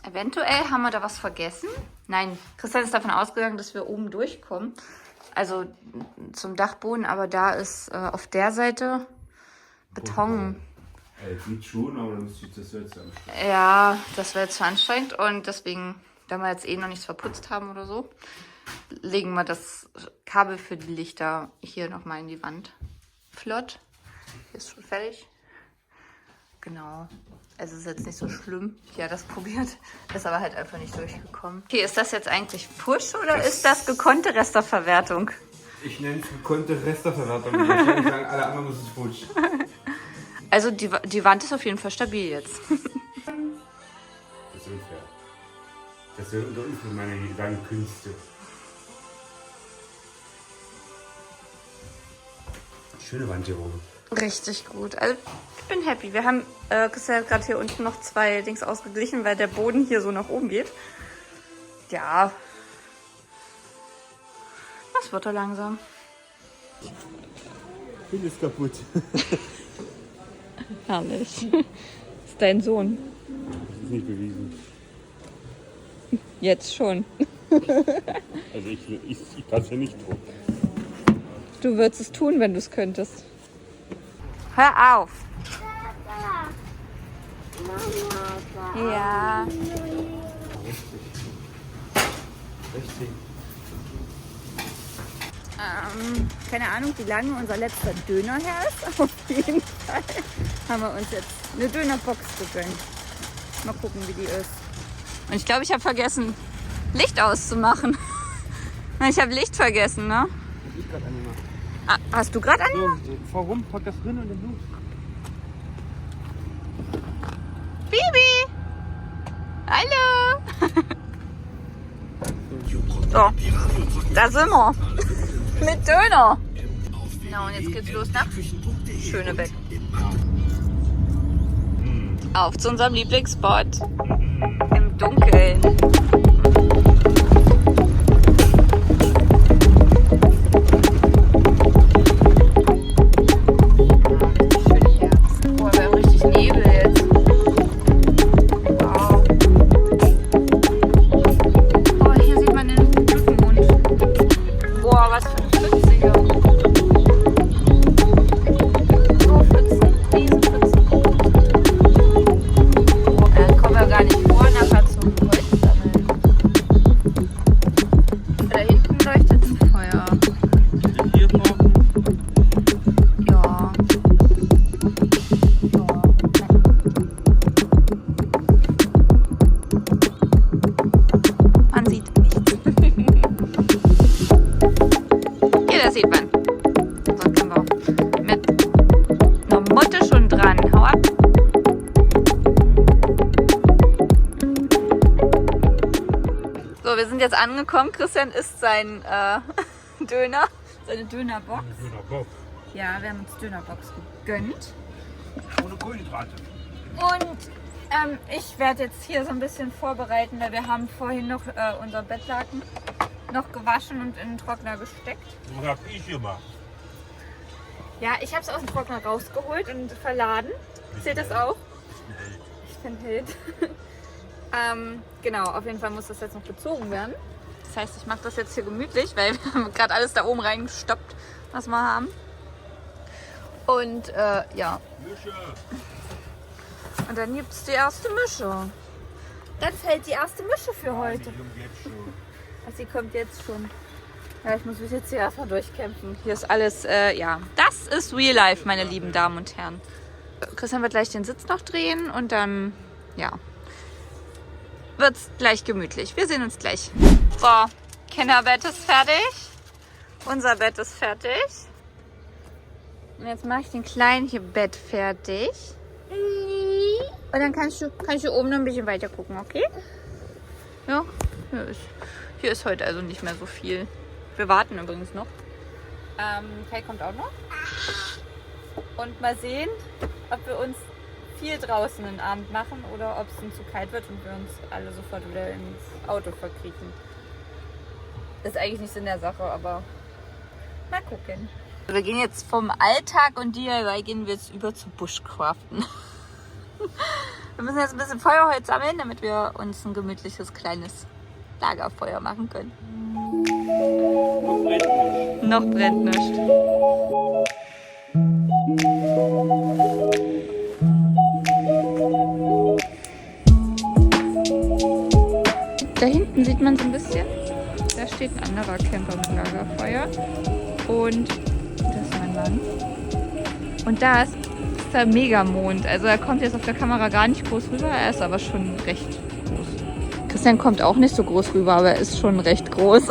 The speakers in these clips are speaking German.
Eventuell haben wir da was vergessen. Nein, Christian ist davon ausgegangen, dass wir oben durchkommen. Also zum Dachboden, aber da ist auf der Seite Beton. Geht schon, aber das wäre jetzt anstrengend. Ja, das wäre jetzt zu anstrengend und deswegen, da wir jetzt eh noch nichts verputzt haben oder so, legen wir das Kabel für die Lichter hier nochmal in die Wand. Flott. Hier ist schon fertig. Genau. Also ist jetzt nicht so schlimm. Ja, das probiert. Ist aber halt einfach nicht durchgekommen. Okay, ist das jetzt eigentlich Push oder ist das gekonnte Resterverwertung? Ich nenne es gekonnte Resterverwertung. Wahrscheinlich sagen alle anderen, das ist Putsch. Also die Wand ist auf jeden Fall stabil jetzt. Das ist unfair. Das ist unter uns mit meiner Gedankenkünste. Schöne Wand hier oben. Richtig gut. Also ich bin happy. Wir haben gerade hier unten noch 2 Dings ausgeglichen, weil der Boden hier so nach oben geht. Ja. Das wird doch langsam. Viel ist kaputt. Herrlich. Das ist dein Sohn. Das ist nicht bewiesen. Jetzt schon. Also ich kann es ja nicht tun. Du würdest es tun, wenn du es könntest. Hör auf. Ja. Richtig. Keine Ahnung, wie lange unser letzter Döner her ist. Auf jeden Fall haben wir uns jetzt eine Dönerbox gegönnt. Mal gucken, wie die ist. Und ich glaube, ich habe vergessen, Licht auszumachen. Ich habe Licht vergessen, ne? Ich gerade angemacht. Ah, hast du gerade angemacht? So, fahr rum, pack das drin und dann los. Bibi! Hallo! So, da sind wir. Mit Döner. Na, und jetzt geht's los nach Schönebeck. Auf zu unserem Lieblingsspot. Im Dunkeln. Boah, wir haben richtig Nebel jetzt. Wow. Oh, hier sieht man den Blütenmond. Boah, was für eine Pfütze hier. So Pfützen, Riesenpfützen. Boah, da kommen wir gar nicht vor, nachher zum Holz sammeln. Da hinten leuchtet ein Feuer. Hier brauchen. Ja. Man sieht nichts. Hier, das sieht man. So können wir mit einer Motte schon dran. Hau ab. So, wir sind jetzt angekommen. Christian isst sein Döner. Seine Dönerbox. Ja, wir haben uns Dönerbox gegönnt. Ohne Kohlenhydrate. Und ich werde jetzt hier so ein bisschen vorbereiten, weil wir haben vorhin noch unser Bettlaken noch gewaschen und in den Trockner gesteckt. So hab ich immer. Ja, ich habe es aus dem Trockner rausgeholt und verladen. Zählt das auch? Ich bin Held. Genau, auf jeden Fall muss das jetzt noch bezogen werden. Das heißt, ich mache das jetzt hier gemütlich, weil wir haben gerade alles da oben reingestoppt, was wir haben. Und ja. Mische. Und dann gibt es die erste Mische. Dann fällt die erste Mische für heute. Also sie kommt jetzt schon. Ja, ich muss mich jetzt hier erstmal durchkämpfen. Hier ist alles, ja. Das ist Real Life, meine lieben Damen und Herren. Christian wird gleich den Sitz noch drehen und dann, ja, wird's gleich gemütlich. Wir sehen uns gleich. So, Kinderbett ist fertig. Unser Bett ist fertig. Und jetzt mache ich den kleinen hier Bett fertig. Und dann kannst du oben noch ein bisschen weiter gucken, okay? Ja, hier ist heute also nicht mehr so viel. Wir warten übrigens noch. Kai kommt auch noch. Und mal sehen, ob wir uns viel draußen den Abend machen oder ob es dann zu kalt wird und wir uns alle sofort wieder ins Auto verkriechen. Ist eigentlich nicht Sinn der Sache, aber mal gucken. Wir gehen jetzt vom Alltag und DIY gehen wir jetzt über zu Bushcraften. Wir müssen jetzt ein bisschen Feuerholz sammeln, damit wir uns ein gemütliches kleines Lagerfeuer machen können. Noch brennt nichts. Da hinten sieht man so ein bisschen. Da steht ein anderer Camper mit Lagerfeuer. Und das ist mein Mann. Und da ist der Megamond. Also er kommt jetzt auf der Kamera gar nicht groß rüber, er ist aber schon recht groß. Christian kommt auch nicht so groß rüber, aber er ist schon recht groß.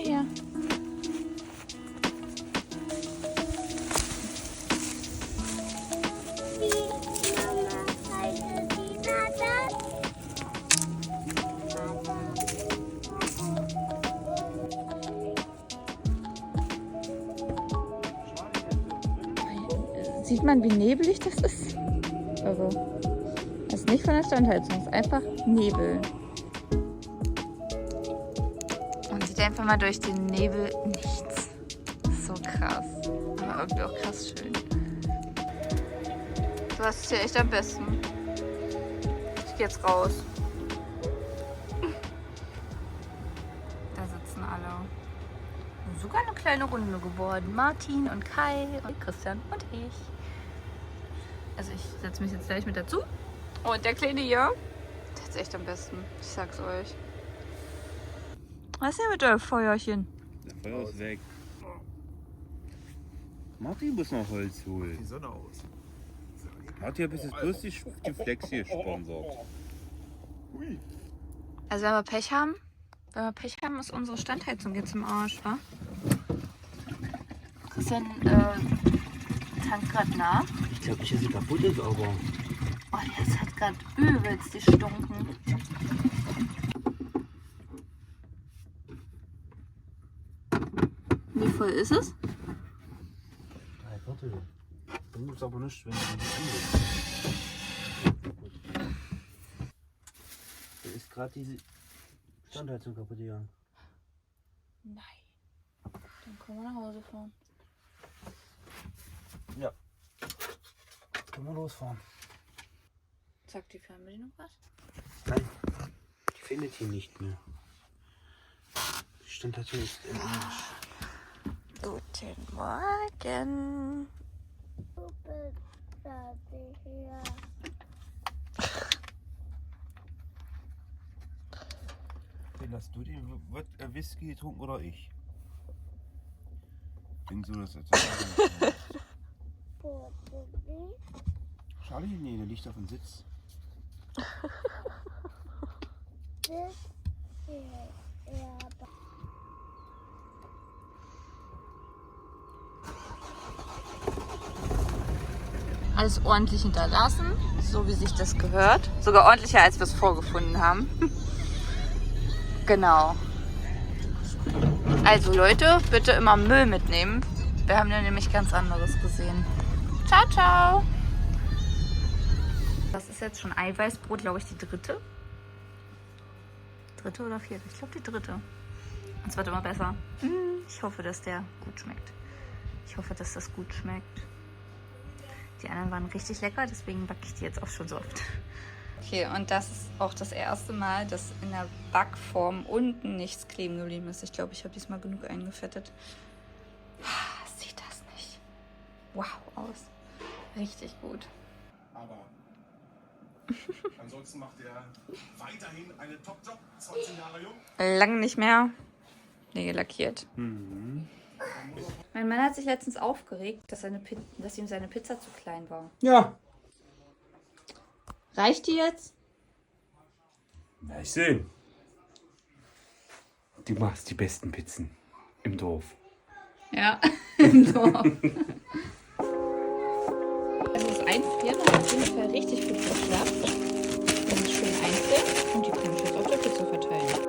Ja. Sieht man, wie nebelig das ist? Also, das ist nicht von der Standheizung, es ist einfach Nebel. Man sieht einfach mal durch den Nebel nichts. Das ist so krass. Aber irgendwie auch krass schön. Du hast es hier echt am besten. Ich gehe jetzt raus. Da sitzen alle. Sogar eine kleine Runde geworden. Martin und Kai und Christian und ich. Also ich setze mich jetzt gleich mit dazu. Und der Kleine hier, der ist echt am besten. Ich sag's euch. Was ist denn mit eurem Feuerchen? Das Feuer ist weg. Martin muss noch Holz holen. Die Sonne aus. Martin hat bis jetzt bloß die Flex hier gesponsert. Also wenn wir Pech haben, ist unsere Standheizung jetzt im Arsch, wa? Christian tankt gerade nach. Ich glaube nicht, dass sie kaputt ist, aber... Oh, das hat gerade übelst die Stunken. Wie voll ist es? 3/4. Dann gibt es aber nichts, wenn du nicht anlegst. Da ist gerade diese Standheizung kaputt gegangen. Nein. Dann können wir nach Hause fahren. Ja. Können wir losfahren? Sagt die Fernbedienung was? Nein, die findet hier nicht mehr. Die Standheizung ist im Arsch. Guten Morgen. Den hast du den Whisky getrunken oder ich? Ich denke so, dass das Charlie? Nee, der liegt auf dem Sitz. Alles ordentlich hinterlassen, so wie sich das gehört. Sogar ordentlicher, als wir es vorgefunden haben. Genau. Also Leute, bitte immer Müll mitnehmen. Wir haben ja nämlich ganz anderes gesehen. Ciao, ciao. Das ist jetzt schon Eiweißbrot, glaube ich, die dritte. Dritte oder vierte? Ich glaube die dritte. Und es wird immer besser. Ich hoffe, dass der gut schmeckt. Ich hoffe, dass das gut schmeckt. Die anderen waren richtig lecker, deswegen backe ich die jetzt auch schon so oft. Okay, und das ist auch das erste Mal, dass in der Backform unten nichts kleben geblieben ist. Ich glaube, ich habe diesmal genug eingefettet. Sieht das nicht wow aus. Richtig gut. Aber ansonsten macht er weiterhin einen Top-Job, 20 Jahre jung. Lang nicht mehr Nägel lackiert. Mein Mann hat sich letztens aufgeregt, dass ihm seine Pizza zu klein war. Ja. Reicht die jetzt? Na, ich sehen. Du machst die besten Pizzen im Dorf. Ja, im Dorf. Also das Einfrieren hat auf jeden Fall richtig gut geklappt. Das ist schön einfrieren und die kann ich jetzt auf der Pizza verteilen.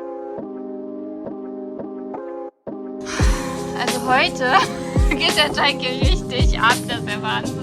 Also heute geht der Teig hier richtig ab, das ist der Wahnsinn.